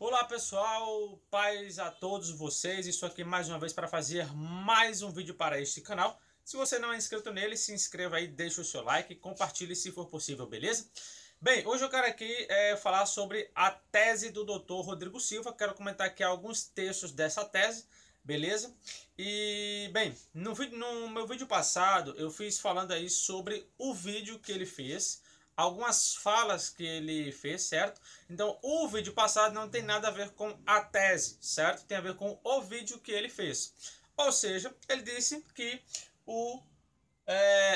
Olá pessoal, paz a todos vocês, estou aqui mais uma vez para fazer mais um vídeo para este canal. Se você não é inscrito nele, se inscreva aí, deixa o seu like e compartilhe se for possível, beleza? Bem, hoje eu quero aqui falar sobre a tese do Dr. Rodrigo Silva, quero comentar aqui alguns textos dessa tese, beleza? E, bem, no meu vídeo passado eu fiz falando aí sobre o vídeo que ele fez, algumas falas que ele fez, certo? Então, o vídeo passado não tem nada a ver com a tese, certo? Tem a ver com o vídeo que ele fez. Ou seja, ele disse que o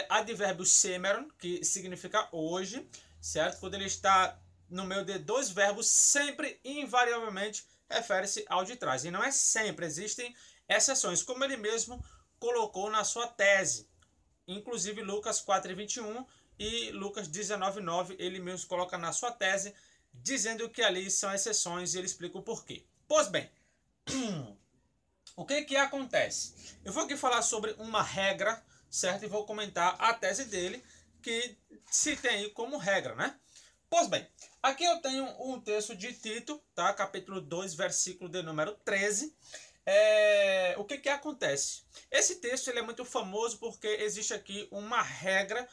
advérbio semeron, que significa hoje, certo? Quando ele está no meio de dois verbos, sempre, invariavelmente, refere-se ao de trás. E não é sempre, existem exceções, como ele mesmo colocou na sua tese. Inclusive, Lucas 4:21 e Lucas 19:9, ele mesmo coloca na sua tese, dizendo que ali são exceções e ele explica o porquê. Pois bem, o que acontece? Eu vou aqui falar sobre uma regra, certo? E vou comentar a tese dele, que se tem aí como regra, né? Pois bem, aqui eu tenho um texto de Tito, tá? Capítulo 2, versículo de número 13. O que acontece? Esse texto ele é muito famoso porque existe aqui uma regra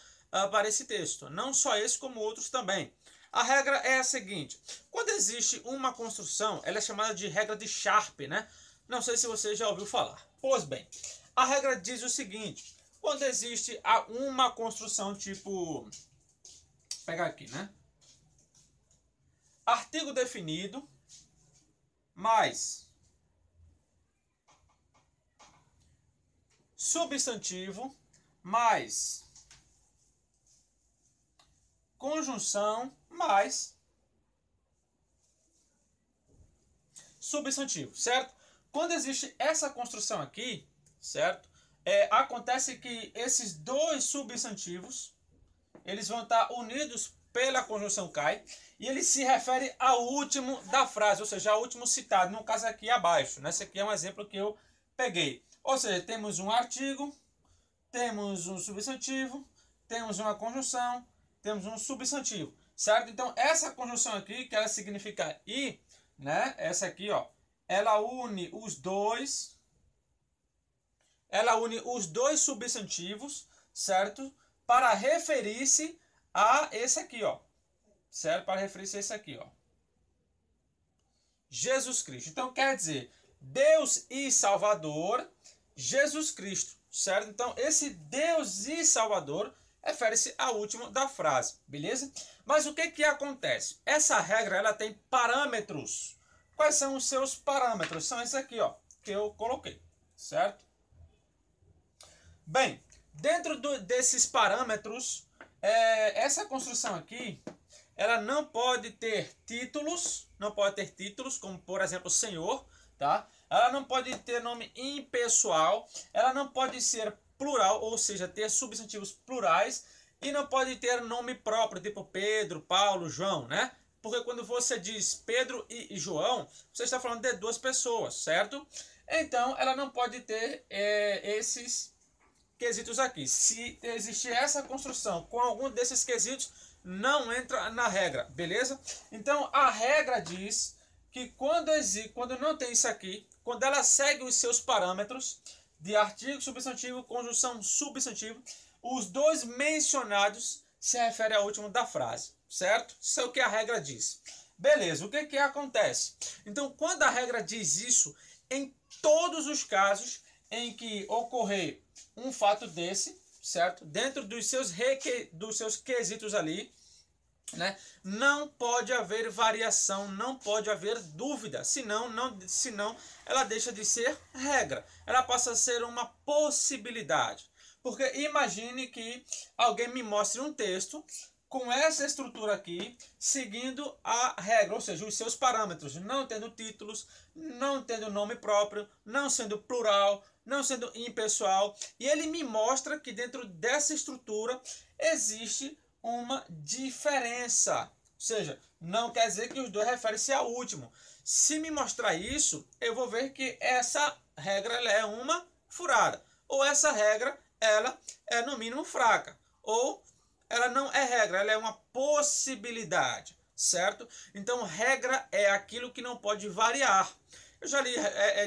para esse texto. Não só esse, como outros também. A regra é a seguinte: quando existe uma construção, ela é chamada de regra de Sharp, né? Não sei se você já ouviu falar. Pois bem, a regra diz o seguinte: quando existe uma construção tipo... Vou pegar aqui, né? Artigo definido mais substantivo mais conjunção mais substantivo, certo? Quando existe essa construção aqui, certo? Acontece que esses dois substantivos, eles vão estar unidos pela conjunção cai, e ele se refere ao último da frase, ou seja, ao último citado, no caso aqui abaixo, né? Esse aqui é um exemplo que eu peguei. Ou seja, temos um artigo, temos um substantivo, temos uma conjunção, temos um substantivo, certo? Então, essa conjunção aqui, que ela significa e, né? Essa aqui, ó, ela une os dois substantivos, certo? Para referir-se a esse aqui, ó, certo? Para referir-se a esse aqui, ó, Jesus Cristo. Então, quer dizer, Deus e Salvador, Jesus Cristo, certo? Então, esse Deus e Salvador refere-se ao último da frase, beleza? Mas o que acontece? Essa regra, ela tem parâmetros. Quais são os seus parâmetros? São esses aqui, ó, que eu coloquei, certo? Bem, dentro desses parâmetros, essa construção aqui, ela não pode ter títulos, como por exemplo Senhor, tá? Ela não pode ter nome impessoal, ela não pode ser plural, ou seja, ter substantivos plurais, e não pode ter nome próprio, tipo Pedro, Paulo, João, né? Porque quando você diz Pedro e João, você está falando de duas pessoas, certo? Então, ela não pode ter esses quesitos aqui. Se existir essa construção com algum desses quesitos, não entra na regra, beleza? Então a regra diz que quando não tem isso aqui, quando ela segue os seus parâmetros de artigo, substantivo, conjunção, substantivo, os dois mencionados se referem ao último da frase, certo? Isso é o que a regra diz. Beleza, o que acontece? Então, quando a regra diz isso, em todos os casos em que ocorrer um fato desse, certo? Dentro dos seus quesitos ali, né? Não pode haver variação, não pode haver dúvida, senão ela deixa de ser regra, ela passa a ser uma possibilidade. Porque imagine que alguém me mostre um texto com essa estrutura aqui, seguindo a regra, ou seja, os seus parâmetros, não tendo títulos, não tendo nome próprio, não sendo plural, não sendo impessoal, e ele me mostra que dentro dessa estrutura existe uma diferença. Ou seja, não quer dizer que os dois referem-se ao último. Se me mostrar isso, eu vou ver que essa regra ela é uma furada, ou essa regra ela é no mínimo fraca, ou ela não é regra, ela é uma possibilidade. certo? Então, regra é aquilo que não pode variar. Eu já li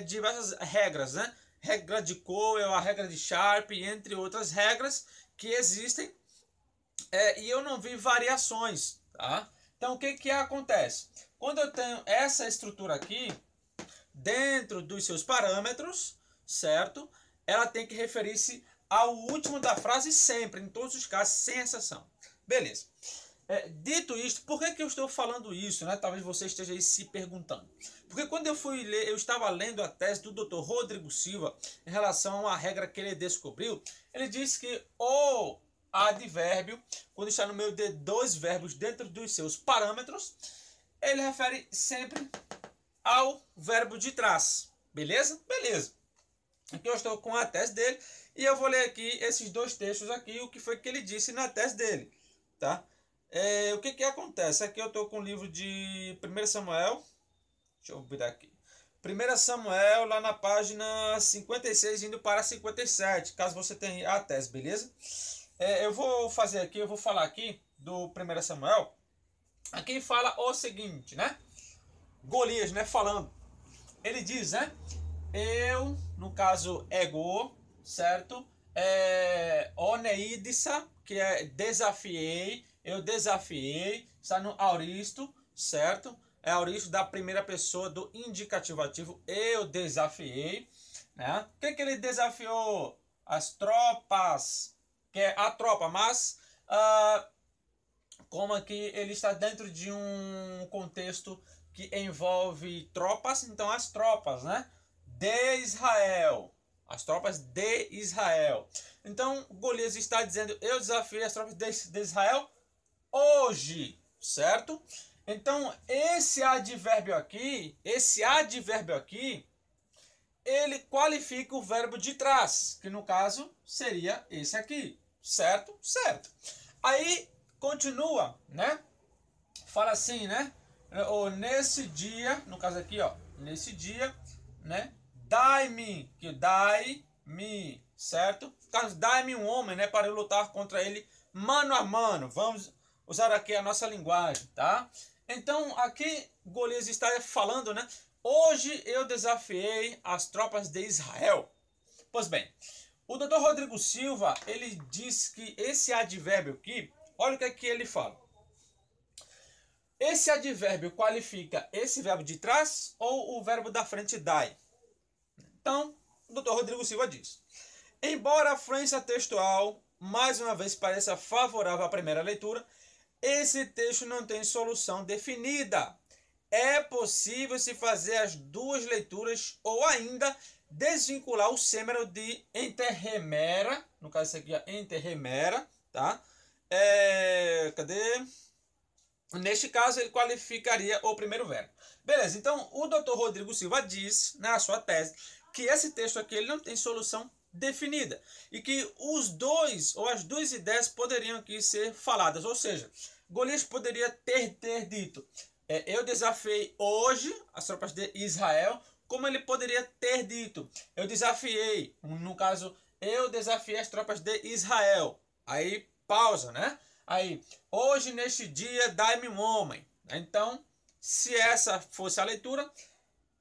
diversas regras, né? Regra de Cowell, a regra de Sharpe, entre outras regras que existem, e eu não vi variações, tá? Então, o que acontece? Quando eu tenho essa estrutura aqui, dentro dos seus parâmetros, certo? Ela tem que referir-se ao último da frase sempre, em todos os casos, sem exceção. Beleza. Dito isto, por que eu estou falando isso, né? Talvez você esteja aí se perguntando. Porque quando eu fui ler, eu estava lendo a tese do Dr. Rodrigo Silva em relação a uma regra que ele descobriu. Ele disse que o advérbio, quando está no meio de dois verbos dentro dos seus parâmetros, ele refere sempre ao verbo de trás. Beleza? Beleza. Aqui eu estou com a tese dele e eu vou ler aqui esses dois textos aqui, o que foi que ele disse na tese dele, tá? O que acontece? Aqui eu estou com o livro de 1 Samuel, deixa eu virar aqui. 1 Samuel, lá na página 56, indo para 57, caso você tenha a tese, beleza? Eu vou fazer aqui, eu vou falar aqui do 1 Samuel. Aqui fala o seguinte, né? Golias, né, falando. Ele diz, né? Eu, no caso, ego, certo? Oneidissa, que é desafiei, eu desafiei, está no auristo, certo? É auristo da primeira pessoa do indicativo ativo, eu desafiei, né? O que ele desafiou? As tropas, que é a tropa, mas como aqui ele está dentro de um contexto que envolve tropas, então as tropas, né, de Israel, as tropas de Israel. Então Golias está dizendo, eu desafiei as tropas de Israel hoje, certo? Então esse advérbio aqui, ele qualifica o verbo de trás, que no caso seria esse aqui, certo? Certo. Aí continua, né? Fala assim, né? Ou nesse dia, no caso aqui, ó, nesse dia, né? Dai-me, que dai-me, certo? Dai-me um homem, né? Para eu lutar contra ele mano a mano. Vamos usar aqui a nossa linguagem, tá? Então, aqui Golias está falando, né? Hoje eu desafiei as tropas de Israel. Pois bem, o Dr. Rodrigo Silva, ele diz que esse advérbio aqui, olha o que é que ele fala. Esse advérbio qualifica esse verbo de trás ou o verbo da frente dai? Então, o Dr. Rodrigo Silva diz: embora a fluência textual, mais uma vez, pareça favorável à primeira leitura, esse texto não tem solução definida. É possível se fazer as duas leituras ou ainda desvincular o sêmero de enterremera, no caso isso aqui é enterremera, tá? Cadê? Neste caso, ele qualificaria o primeiro verbo. Beleza, então o Dr. Rodrigo Silva diz, na sua tese, que esse texto aqui ele não tem solução definida. E que os dois, ou as duas ideias poderiam aqui ser faladas. Ou seja, Golias poderia ter dito, eu desafiei hoje as tropas de Israel, como ele poderia ter dito, eu desafiei, no caso, eu desafiei as tropas de Israel. Aí, pausa, né? Aí, hoje neste dia, dai-me um homem. Então, se essa fosse a leitura,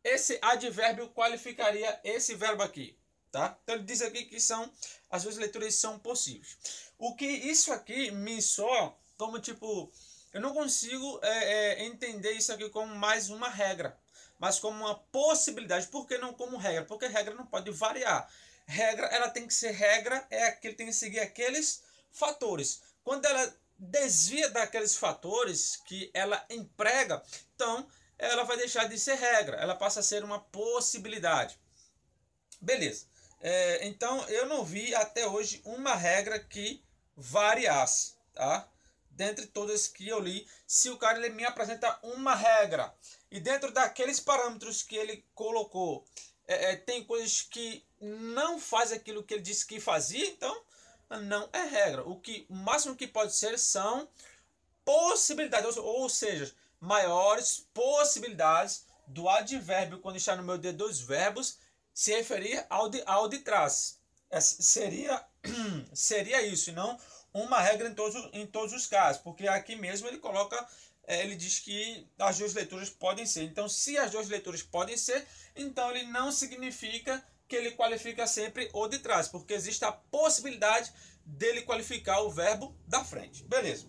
esse advérbio qualificaria esse verbo aqui, tá? Então, ele diz aqui que as duas leituras são possíveis. O que isso aqui me soa como tipo, eu não consigo entender isso aqui como mais uma regra, mas como uma possibilidade. Por que não como regra? Porque regra não pode variar. Regra, ela tem que ser regra, tem que seguir aqueles fatores. Quando ela desvia daqueles fatores que ela emprega, então ela vai deixar de ser regra, ela passa a ser uma possibilidade. Beleza. Então eu não vi até hoje uma regra que variasse, tá? Dentre todas que eu li, se o cara ele me apresenta uma regra e dentro daqueles parâmetros que ele colocou, tem coisas que não faz aquilo que ele disse que fazia, então não é regra. O máximo que pode ser são possibilidades, ou seja, maiores possibilidades do advérbio quando está no meio de dois verbos se referir ao de trás. Seria isso, e não uma regra em todos os casos, porque aqui mesmo ele coloca ele diz que as duas leituras podem ser. Então, se as duas leituras podem ser, então ele não significa que ele qualifica sempre o de trás, porque existe a possibilidade dele qualificar o verbo da frente. Beleza.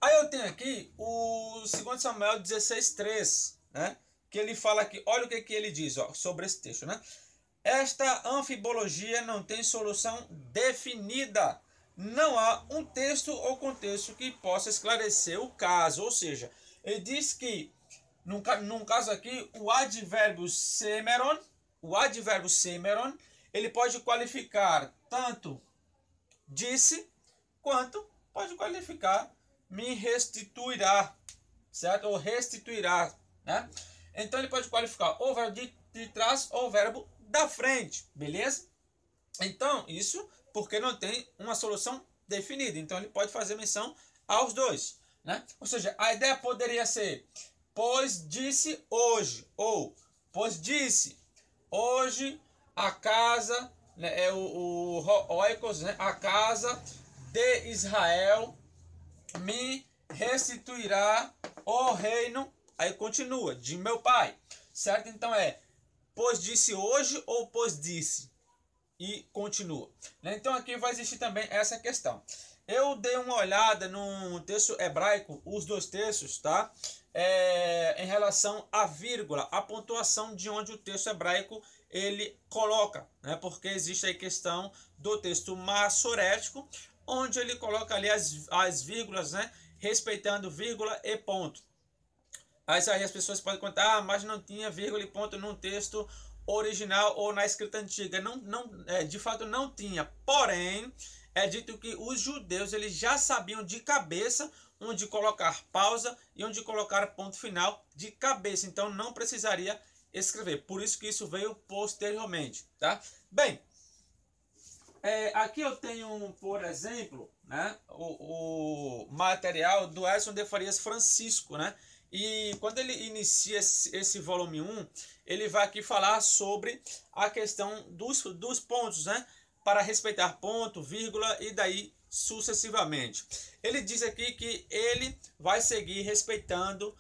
Aí eu tenho aqui o 2 Samuel 16:3, né? Que ele fala aqui, olha o que ele diz, ó, sobre esse texto, né? Esta anfibologia não tem solução definida. Não há um texto ou contexto que possa esclarecer o caso. Ou seja, ele diz que, num caso aqui, o advérbio semeron, ele pode qualificar tanto disse, quanto pode qualificar me restituirá, certo? Ou restituirá, né? Então ele pode qualificar o verbo de trás ou o verbo da frente, beleza? Então, isso porque não tem uma solução definida. Então ele pode fazer menção aos dois, né? Ou seja, a ideia poderia ser pois disse hoje, ou pois disse hoje a casa, né, é o oikos, né, a casa de Israel me restituirá o reino, aí continua, de meu pai, certo? Então pois disse hoje ou pois disse, e continua, né? Então aqui vai existir também essa questão. Eu dei uma olhada no texto hebraico, os dois textos, tá? Em relação à vírgula, a pontuação de onde o texto hebraico ele coloca, né? Porque existe a questão do texto massorético, onde ele coloca ali as vírgulas, né? Respeitando vírgula e ponto. Aí as pessoas podem contar, mas não tinha vírgula e ponto num texto original ou na escrita antiga. De fato não tinha. Porém, é dito que os judeus eles já sabiam de cabeça onde colocar pausa e onde colocar ponto final de cabeça. Então não precisaria escrever. Por isso que isso veio posteriormente, tá? Bem, aqui eu tenho, por exemplo, né, o material do Edson de Farias Francisco, né? E quando ele inicia esse volume 1, ele vai aqui falar sobre a questão dos pontos, né? Para respeitar ponto, vírgula e daí sucessivamente. Ele diz aqui que ele vai seguir respeitando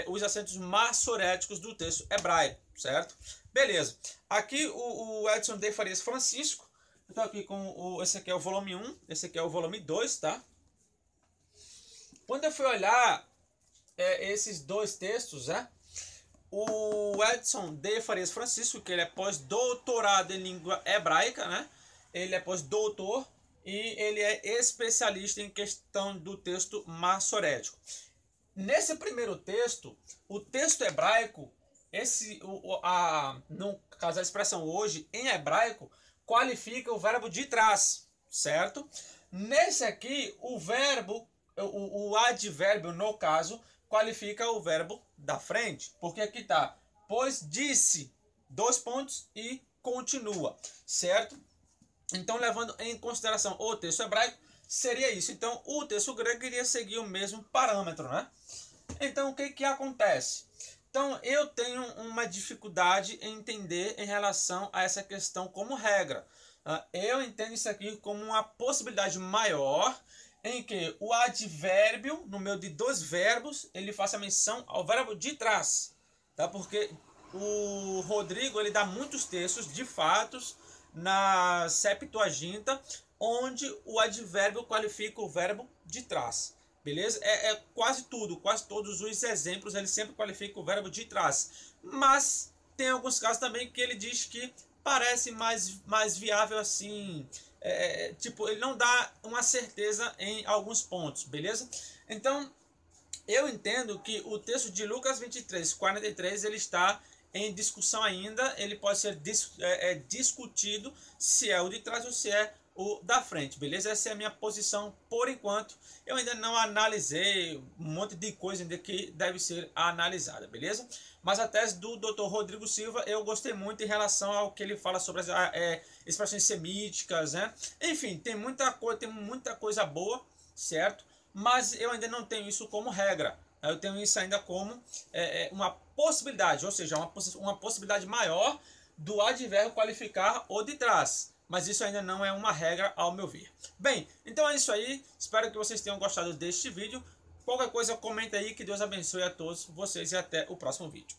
os acentos massoréticos do texto hebraico, certo? Beleza. Aqui o Edson de Farias Francisco, eu estou aqui com esse aqui é o volume 1, esse aqui é o volume 2, tá? Quando eu fui olhar esses dois textos, né? O Edson de Farias Francisco, que ele é pós-doutorado em língua hebraica, né? Ele é pós-doutor e ele é especialista em questão do texto massorético. Nesse primeiro texto, o texto hebraico, no caso a expressão hoje em hebraico, qualifica o verbo de trás, certo? Nesse aqui, o advérbio, no caso, qualifica o verbo da frente, porque aqui está, pois disse, dois pontos e continua, certo? Então, levando em consideração o texto hebraico, seria isso. Então, o texto grego iria seguir o mesmo parâmetro, né? Então, o que acontece? Então, eu tenho uma dificuldade em entender em relação a essa questão como regra. Eu entendo isso aqui como uma possibilidade maior em que o advérbio, no meio de dois verbos, ele faça menção ao verbo de trás, tá? Porque o Rodrigo, ele dá muitos textos de fatos na Septuaginta, onde o advérbio qualifica o verbo de trás, beleza? Quase todos os exemplos, ele sempre qualifica o verbo de trás, mas tem alguns casos também que ele diz que parece mais viável assim, tipo, ele não dá uma certeza em alguns pontos, beleza? Então, eu entendo que o texto de Lucas 23:43, ele está em discussão ainda, ele pode ser discutido se é o de trás ou se é o da frente, beleza? Essa é a minha posição por enquanto. Eu ainda não analisei um monte de coisa ainda que deve ser analisada, beleza? Mas a tese do Dr. Rodrigo Silva eu gostei muito em relação ao que ele fala sobre as expressões semíticas, né? Enfim, tem muita coisa boa, certo? Mas eu ainda não tenho isso como regra. Eu tenho isso ainda como uma possibilidade, ou seja, uma possibilidade maior do advérbio qualificar o de trás. Mas isso ainda não é uma regra ao meu ver. Bem, então é isso aí. Espero que vocês tenham gostado deste vídeo. Qualquer coisa, comenta aí. Que Deus abençoe a todos vocês e até o próximo vídeo.